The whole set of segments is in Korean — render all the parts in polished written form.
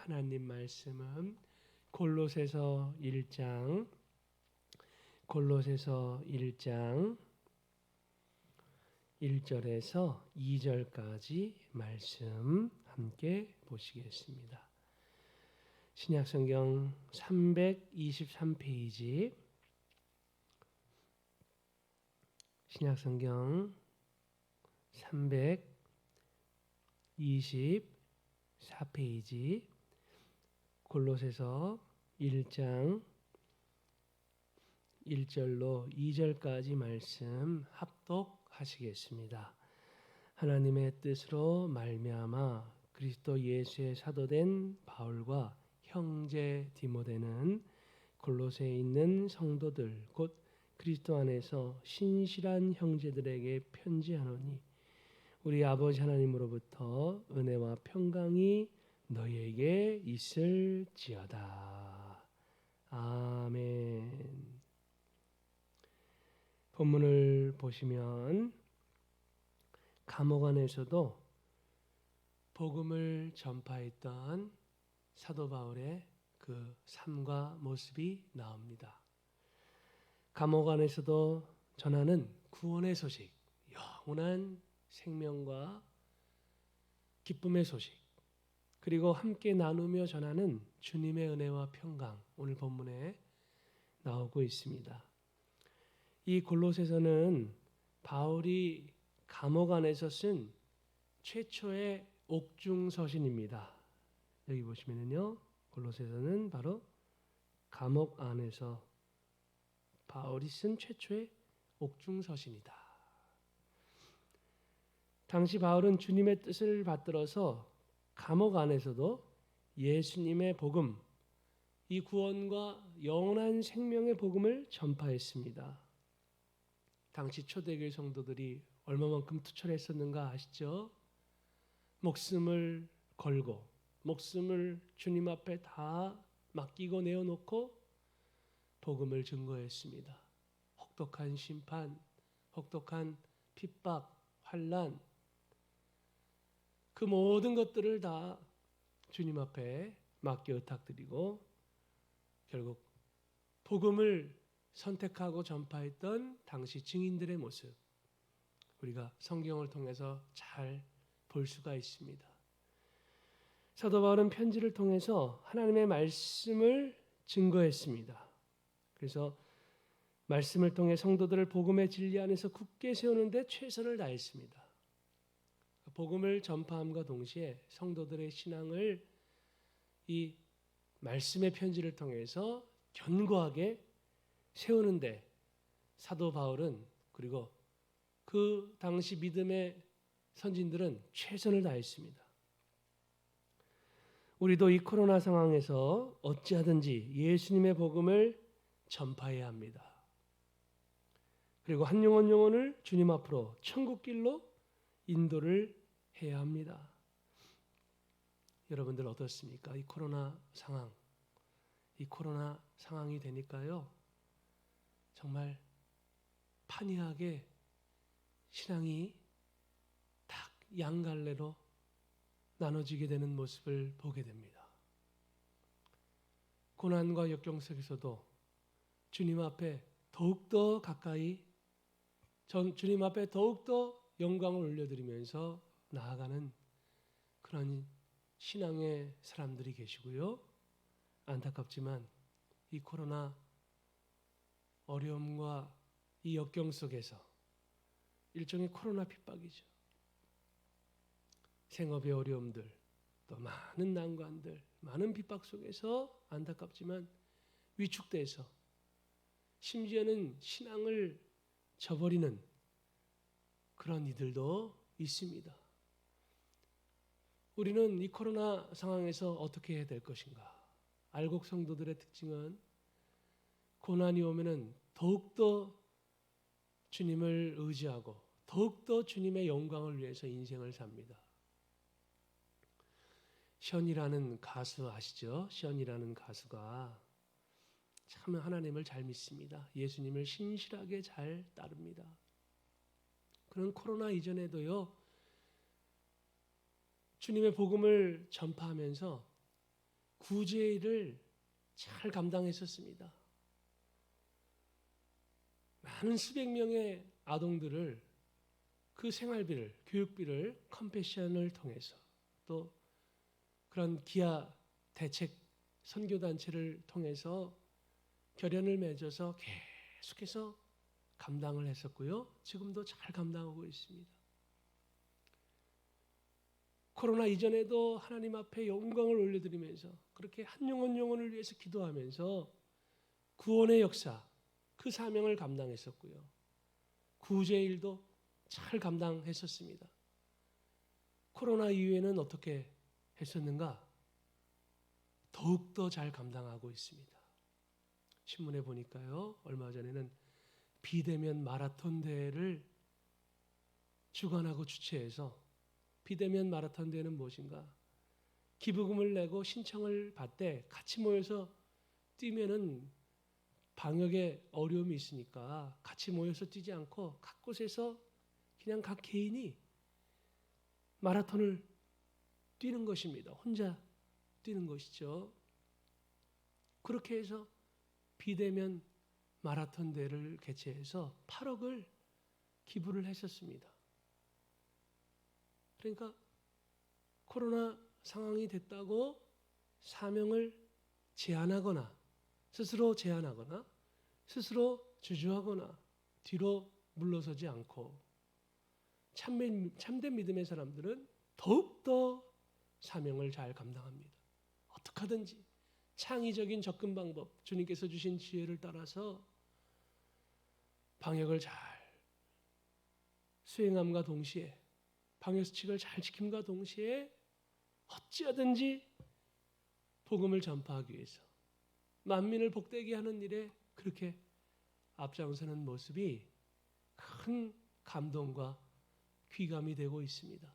하나님 말씀은 골로새서 1장 1절에서 2절까지 말씀 함께 보시겠습니다. 신약성경 323페이지 신약성경 324페이지 골로새서 1장 1절로 2절까지 말씀 합독하시겠습니다. 하나님의 뜻으로 말미암아 그리스도 예수의 사도된 바울과 형제 디모데는 골로새에 있는 성도들 곧 그리스도 안에서 신실한 형제들에게 편지하노니 우리 아버지 하나님으로부터 은혜와 평강이 너희에게 있을지어다. 아멘. 본문을 보시면 감옥 안에서도 복음을 전파했던 사도 바울의 그 삶과 모습이 나옵니다. 감옥 안에서도 전하는 구원의 소식, 영원한 생명과 기쁨의 소식, 그리고 함께 나누며 전하는 주님의 은혜와 평강, 오늘 본문에 나오고 있습니다. 이 골로새서는 바울이 감옥 안에서 쓴 최초의 옥중서신입니다. 여기 보시면은요, 골로새서는 바로 감옥 안에서 바울이 쓴 최초의 옥중서신이다. 당시 바울은 주님의 뜻을 받들어서 감옥 안에서도 예수님의 복음, 이 구원과 영원한 생명의 복음을 전파했습니다. 당시 초대교회 성도들이 얼마만큼 투철했었는가 아시죠? 목숨을 걸고 목숨을 주님 앞에 다 맡기고 내어놓고 복음을 증거했습니다. 혹독한 심판, 혹독한 핍박, 환난, 그 모든 것들을 다 주님 앞에 맡겨 의탁드리고 결국 복음을 선택하고 전파했던 당시 증인들의 모습, 우리가 성경을 통해서 잘 볼 수가 있습니다. 사도 바울은 편지를 통해서 하나님의 말씀을 증거했습니다. 그래서 말씀을 통해 성도들을 복음의 진리 안에서 굳게 세우는 데 최선을 다했습니다. 복음을 전파함과 동시에 성도들의 신앙을 이 말씀의 편지를 통해서 견고하게 세우는데 사도 바울은 그리고 그 당시 믿음의 선진들은 최선을 다했습니다. 우리도 이 코로나 상황에서 어찌하든지 예수님의 복음을 전파해야 합니다. 그리고 한 영혼을 주님 앞으로 천국길로 인도를 해야 합니다. 여러분들 어떻습니까? 이 코로나 상황이 되니까요. 정말 판이하게 신앙이 딱 양갈래로 나눠지게 되는 모습을 보게 됩니다. 고난과 역경 속에서도 주님 앞에 더욱더 가까이 주님 앞에 더욱더 영광을 올려드리면서 나아가는 그런 신앙의 사람들이 계시고요. 안타깝지만 이 코로나 어려움과 이 역경 속에서 일종의 코로나 핍박이죠. 생업의 어려움들, 또 많은 난관들, 많은 핍박 속에서 안타깝지만 위축돼서 심지어는 신앙을 저버리는 그런 이들도 있습니다. 우리는 이 코로나 상황에서 어떻게 해야 될 것인가? 알곡 성도들의 특징은 고난이 오면은 더욱더 주님을 의지하고 더욱더 주님의 영광을 위해서 인생을 삽니다. 션이라는 가수 아시죠? 션이라는 가수가 참 하나님을 잘 믿습니다. 예수님을 신실하게 잘 따릅니다. 그런 코로나 이전에도요, 주님의 복음을 전파하면서 구제의 일을 잘 감당했었습니다. 많은 수백 명의 아동들을 그 생활비를, 교육비를 컴패션을 통해서 또 그런 기아 대책 선교단체를 통해서 결연을 맺어서 계속해서 감당을 했었고요. 지금도 잘 감당하고 있습니다. 코로나 이전에도 하나님 앞에 영광을 올려드리면서 그렇게 한 영혼을 위해서 기도하면서 구원의 역사, 그 사명을 감당했었고요. 구제의 일도 잘 감당했었습니다. 코로나 이후에는 어떻게 했었는가? 더욱더 잘 감당하고 있습니다. 신문에 보니까요, 얼마 전에는 비대면 마라톤 대회를 주관하고 주최해서, 비대면 마라톤 대회는 무엇인가? 기부금을 내고 신청을 받되 같이 모여서 뛰면은 방역에 어려움이 있으니까 같이 모여서 뛰지 않고 각 곳에서 그냥 각 개인이 마라톤을 뛰는 것입니다. 혼자 뛰는 것이죠. 그렇게 해서 비대면 마라톤 대회를 개최해서 8억을 기부를 했었습니다. 그러니까 코로나 상황이 됐다고 사명을 제한하거나 스스로 제한하거나 스스로 주저하거나 뒤로 물러서지 않고 참된 믿음의 사람들은 더욱더 사명을 잘 감당합니다. 어떻게 하든지 창의적인 접근 방법, 주님께서 주신 지혜를 따라서 방역을 잘 수행함과 동시에 방역수칙을 잘 지킴과 동시에 어찌하든지 복음을 전파하기 위해서 만민을 복되게 하는 일에 그렇게 앞장서는 모습이 큰 감동과 귀감이 되고 있습니다.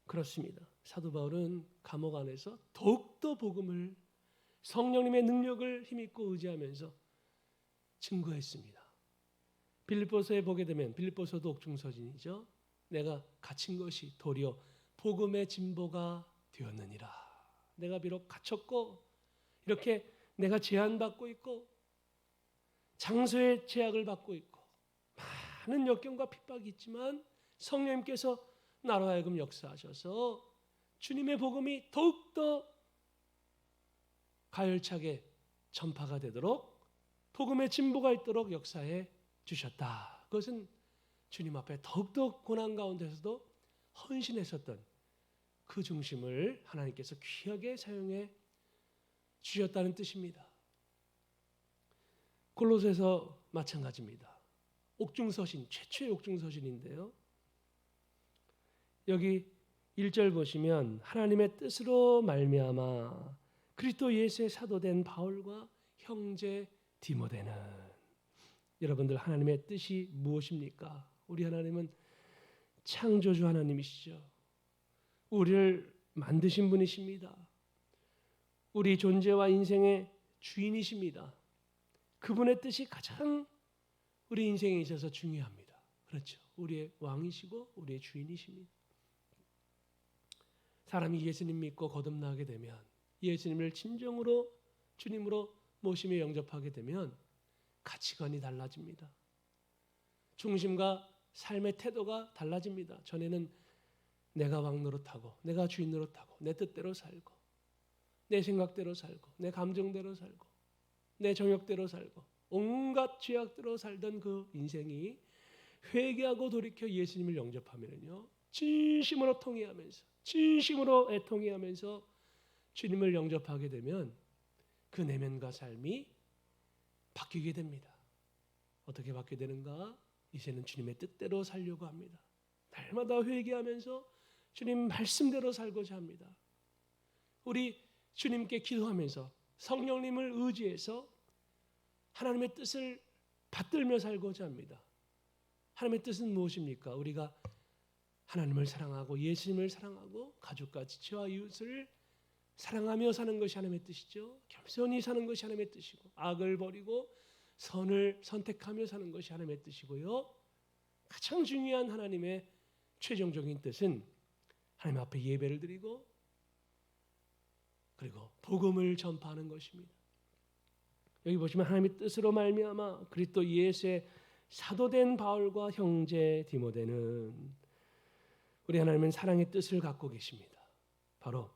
그렇습니다. 사도 바울은 감옥 안에서 더욱더 복음을 성령님의 능력을 힘입고 의지하면서 증거했습니다. 빌립보서에 보게 되면 빌립보서도 옥중서신이죠. 내가 갇힌 것이 도리어 복음의 진보가 되었느니라. 내가 비록 갇혔고 이렇게 내가 제한받고 있고 장소의 제약을 받고 있고 많은 역경과 핍박이 있지만 성령님께서 나로 하여금 역사하셔서 주님의 복음이 더욱더 가열차게 전파가 되도록 복음의 진보가 있도록 역사해 주셨다. 그것은 주님 앞에 더욱더 고난 가운데서도 헌신했었던 그 중심을 하나님께서 귀하게 사용해 주셨다는 뜻입니다. 골로새서 마찬가지입니다. 옥중서신, 최초의 옥중서신인데요. 여기 1절 보시면 하나님의 뜻으로 말미암아 그리스도 예수의 사도된 바울과 형제 디모데는, 여러분들 하나님의 뜻이 무엇입니까? 우리 하나님은 창조주 하나님이시죠. 우리를 만드신 분이십니다. 우리 존재와 인생의 주인이십니다. 그분의 뜻이 가장 우리 인생에 있어서 중요합니다. 그렇죠. 우리의 왕이시고 우리의 주인이십니다. 사람이 예수님 믿고 거듭나게 되면, 예수님을 진정으로 주님으로 모시며 영접하게 되면 가치관이 달라집니다. 중심과 삶의 태도가 달라집니다. 전에는 내가 왕 노릇하고 내가 주인 노릇하고 내 뜻대로 살고 내 생각대로 살고 내 감정대로 살고 내 정욕대로 살고 온갖 죄악대로 살던 그 인생이 회개하고 돌이켜 예수님을 영접하면요, 진심으로 통회하면서 진심으로 애통해하면서 주님을 영접하게 되면 그 내면과 삶이 바뀌게 됩니다. 어떻게 바뀌게 되는가? 이제는 주님의 뜻대로 살려고 합니다. 날마다 회개하면서 주님 말씀대로 살고자 합니다. 우리 주님께 기도하면서 성령님을 의지해서 하나님의 뜻을 받들며 살고자 합니다. 하나님의 뜻은 무엇입니까? 우리가 하나님을 사랑하고 예수님을 사랑하고 가족과 지체와 이웃을 사랑하며 사는 것이 하나님의 뜻이죠. 겸손히 사는 것이 하나님의 뜻이고 악을 버리고 선을 선택하며 사는 것이 하나님의 뜻이고요. 가장 중요한 하나님의 최종적인 뜻은 하나님 앞에 예배를 드리고 그리고 복음을 전파하는 것입니다. 여기 보시면 하나님의 뜻으로 말미암아 그리스도 예수의 사도된 바울과 형제 디모데는 우리 하나님은 사랑의 뜻을 갖고 계십니다. 바로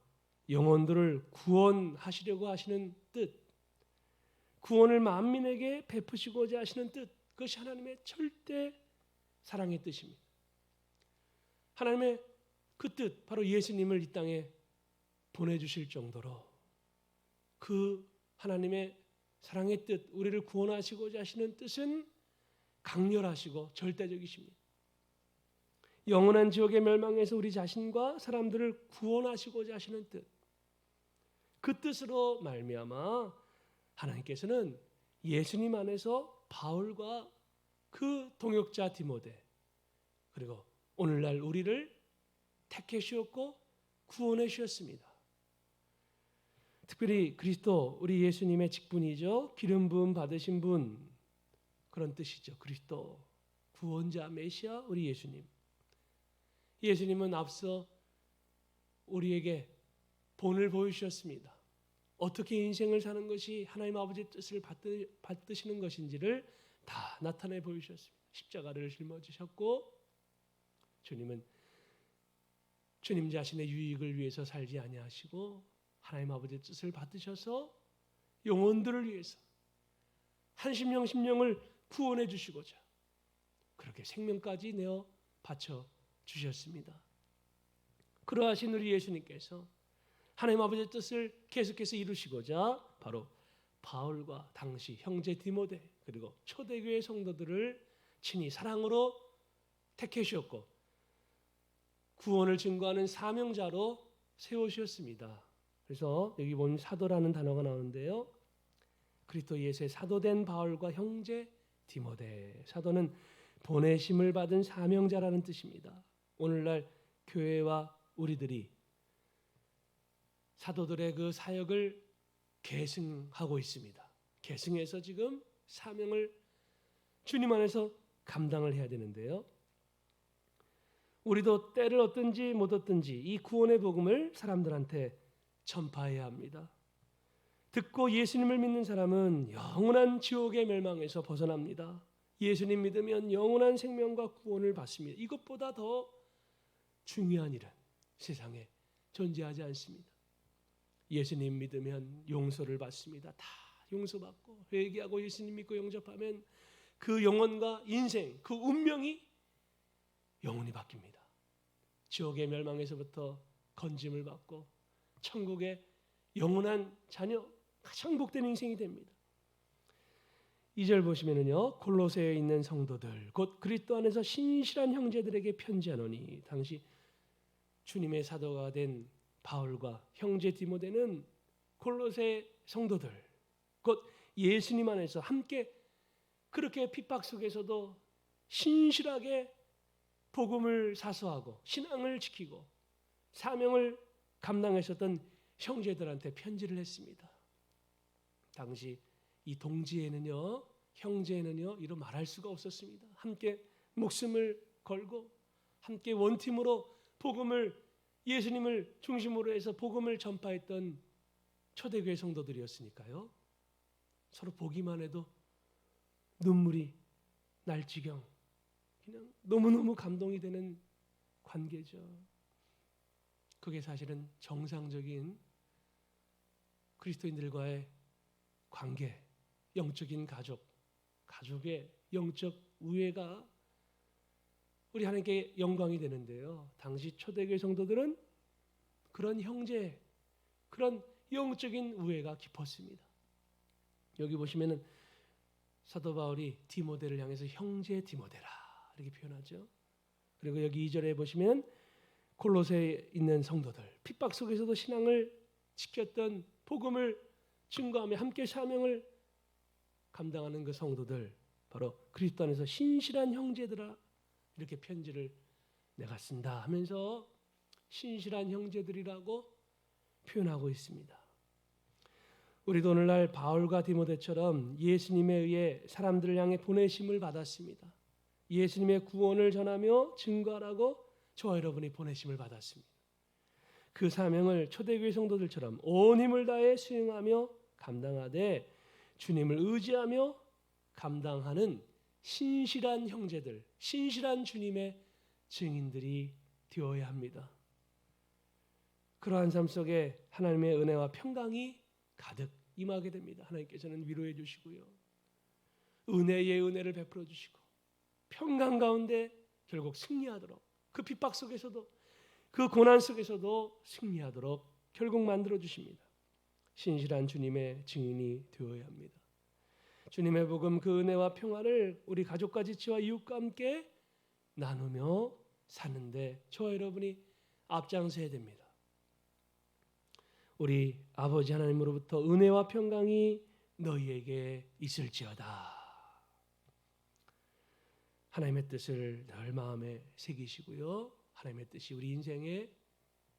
영혼들을 구원하시려고 하시는 뜻, 구원을 만민에게 베푸시고자 하시는 뜻, 그것이 하나님의 절대 사랑의 뜻입니다. 하나님의 그 뜻, 바로 예수님을 이 땅에 보내주실 정도로 그 하나님의 사랑의 뜻, 우리를 구원하시고자 하시는 뜻은 강렬하시고 절대적이십니다. 영원한 지옥의 멸망에서 우리 자신과 사람들을 구원하시고자 하시는 뜻, 그 뜻으로 말미암아 하나님께서는 예수님 안에서 바울과 그 동역자 디모데, 그리고 오늘날 우리를 택해 주셨고 구원해 주셨습니다. 특별히 그리스도, 우리 예수님의 직분이죠. 기름 부음 받으신 분, 그런 뜻이죠. 그리스도, 구원자, 메시아, 우리 예수님. 예수님은 앞서 우리에게 본을 보여주셨습니다. 어떻게 인생을 사는 것이 하나님 아버지의 뜻을 받드시는 것인지를 다 나타내 보여주셨습니다. 십자가를 짊어지셨고 주님은 주님 자신의 유익을 위해서 살지 아니하시고 하나님 아버지의 뜻을 받드셔서 영혼들을 위해서 한심령 심령을 구원해 주시고자 그렇게 생명까지 내어 바쳐 주셨습니다. 그러하신 우리 예수님께서 하나님 아버지의 뜻을 계속해서 이루시고자 바로 바울과 당시 형제 디모데 그리고 초대교회 성도들을 친히 사랑으로 택해 주셨고 구원을 증거하는 사명자로 세우셨습니다. 그래서 여기 보면 사도라는 단어가 나오는데요. 그리스도 예수의 사도된 바울과 형제 디모데. 사도는 보내심을 받은 사명자라는 뜻입니다. 오늘날 교회와 우리들이 사도들의 그 사역을 계승하고 있습니다. 계승해서 지금 사명을 주님 안에서 감당을 해야 되는데요. 우리도 때를 얻든지 못 얻든지 이 구원의 복음을 사람들한테 전파해야 합니다. 듣고 예수님을 믿는 사람은 영원한 지옥의 멸망에서 벗어납니다. 예수님 믿으면 영원한 생명과 구원을 받습니다. 이것보다 더 중요한 일은 세상에 존재하지 않습니다. 예수님 믿으면 용서를 받습니다. 다 용서받고 회개하고 예수님 믿고 영접하면 그 영혼과 인생, 그 운명이 영원히 바뀝니다. 지옥의 멸망에서부터 건짐을 받고 천국의 영원한 자녀, 가장 복된 인생이 됩니다. 2절 보시면은요, 골로새에 있는 성도들, 곧 그리스도 안에서 신실한 형제들에게 편지하노니, 당시 주님의 사도가 된 바울과 형제 디모데는 골로새 성도들, 곧 예수님 안에서 함께 그렇게 핍박 속에서도 신실하게 복음을 사수하고 신앙을 지키고 사명을 감당하셨던 형제들한테 편지를 했습니다. 당시 이 동지에는요, 형제에는요, 이로 말할 수가 없었습니다. 함께 목숨을 걸고 함께 원팀으로 복음을, 예수님을 중심으로 해서 복음을 전파했던 초대교회 성도들이었으니까요. 서로 보기만 해도 눈물이 날 지경, 그냥 너무너무 감동이 되는 관계죠. 그게 사실은 정상적인 그리스도인들과의 관계, 영적인 가족의 영적 우애가 우리 하나님께 영광이 되는데요. 당시 초대교회 성도들은 그런 형제, 그런 영적인 우애가 깊었습니다. 여기 보시면은 사도 바울이 디모데를 향해서 형제 디모데라 이렇게 표현하죠. 그리고 여기 2절에 보시면 골로새에 있는 성도들, 핍박 속에서도 신앙을 지켰던 복음을 증거하며 함께 사명을 감당하는 그 성도들, 바로 그리스도 안에서 신실한 형제들아 이렇게 편지를 내가 쓴다 하면서 신실한 형제들이라고 표현하고 있습니다. 우리도 오늘날 바울과 디모데처럼 예수님에 의해 사람들을 향해 보내심을 받았습니다. 예수님의 구원을 전하며 증거하라고 저와 여러분이 보내심을 받았습니다. 그 사명을 초대교회 성도들처럼 온 힘을 다해 수행하며 감당하되 주님을 의지하며 감당하는 신실한 형제들, 신실한 주님의 증인들이 되어야 합니다. 그러한 삶 속에 하나님의 은혜와 평강이 가득 임하게 됩니다. 하나님께서는 위로해 주시고요, 은혜의 은혜를 베풀어 주시고 평강 가운데 결국 승리하도록, 그 핍박 속에서도 그 고난 속에서도 승리하도록 결국 만들어 주십니다. 신실한 주님의 증인이 되어야 합니다. 주님의 복음, 그 은혜와 평화를 우리 가족과 지치와 이웃과 함께 나누며 사는데 저와 여러분이 앞장서야 됩니다. 우리 아버지 하나님으로부터 은혜와 평강이 너희에게 있을지어다. 하나님의 뜻을 늘 마음에 새기시고요, 하나님의 뜻이 우리 인생의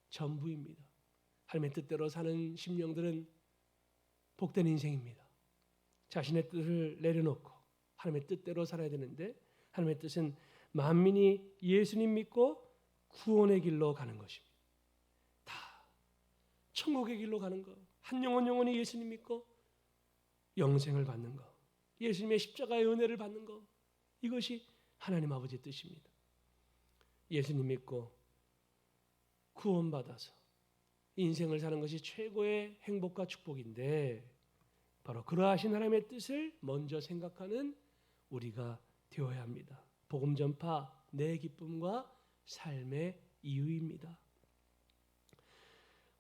전부입니다. 하나님의 뜻대로 사는 심령들은 복된 인생입니다. 자신의 뜻을 내려놓고 하나님의 뜻대로 살아야 되는데, 하나님의 뜻은 만민이 예수님 믿고 구원의 길로 가는 것입니다. 다 천국의 길로 가는 것, 한 영혼 영혼이 예수님 믿고 영생을 받는 것, 예수님의 십자가의 은혜를 받는 것, 이것이 하나님 아버지의 뜻입니다. 예수님 믿고 구원받아서 인생을 사는 것이 최고의 행복과 축복인데, 바로 그러하신 하나님의 뜻을 먼저 생각하는 우리가 되어야 합니다. 복음 전파 내 기쁨과 삶의 이유입니다.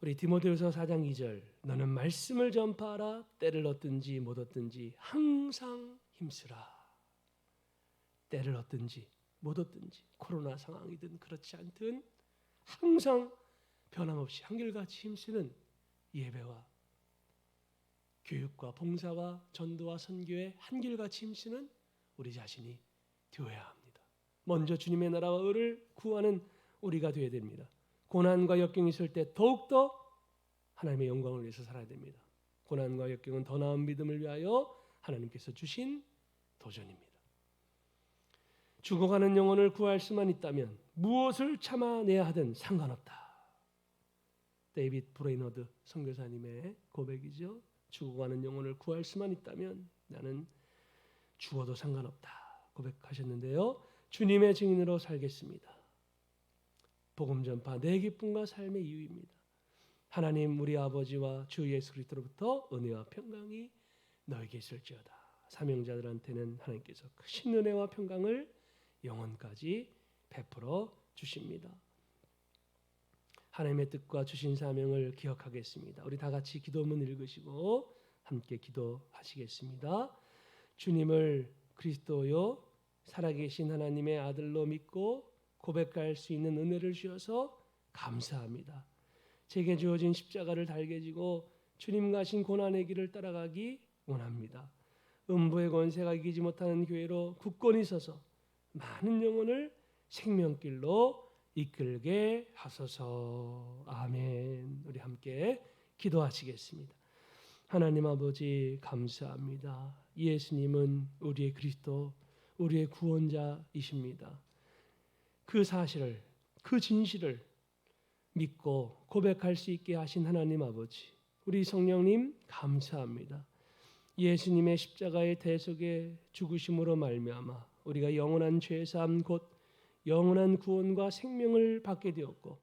우리 디모데후서 4장 2절, 너는 말씀을 전파하라. 때를 얻든지 못 얻든지 항상 힘쓰라. 때를 얻든지 못 얻든지, 코로나 상황이든 그렇지 않든 항상 변함없이 한결같이 힘쓰는 예배와 교육과 봉사와 전도와 선교에 한결같이 힘쓰는 우리 자신이 되어야 합니다. 먼저 주님의 나라와 의를 구하는 우리가 되어야 됩니다. 고난과 역경이 있을 때 더욱더 하나님의 영광을 위해서 살아야 됩니다. 고난과 역경은 더 나은 믿음을 위하여 하나님께서 주신 도전입니다. 죽어가는 영혼을 구할 수만 있다면 무엇을 참아내야 하든 상관없다. 데이빗 브레이너드 선교사님의 고백이죠. 죽어가는 영혼을 구할 수만 있다면 나는 죽어도 상관없다 고백하셨는데요, 주님의 증인으로 살겠습니다. 복음 전파 내 기쁨과 삶의 이유입니다. 하나님 우리 아버지와 주 예수 그리스도로부터 은혜와 평강이 너에게 있을지어다. 사명자들한테는 하나님께서 크신 은혜와 평강을 영원까지 베풀어 주십니다. 하나님의 뜻과 주신 사명을 기억하겠습니다. 우리 다 같이 기도문 읽으시고 함께 기도하시겠습니다. 주님을 그리스도요 살아계신 하나님의 아들로 믿고 고백할 수 있는 은혜를 주셔서 감사합니다. 제게 주어진 십자가를 달게 지고 주님 가신 고난의 길을 따라가기 원합니다. 음부의 권세가 이기지 못하는 교회로 굳건히 서서 많은 영혼을 생명길로 이끌게 하소서. 아멘. 우리 함께 기도하시겠습니다. 하나님 아버지 감사합니다. 예수님은 우리의 그리스도, 우리의 구원자이십니다. 그 사실을, 그 진실을 믿고 고백할 수 있게 하신 하나님 아버지, 우리 성령님 감사합니다. 예수님의 십자가의 대속의 죽으심으로 말미암아 우리가 영원한 죄사함 곧 영원한 구원과 생명을 받게 되었고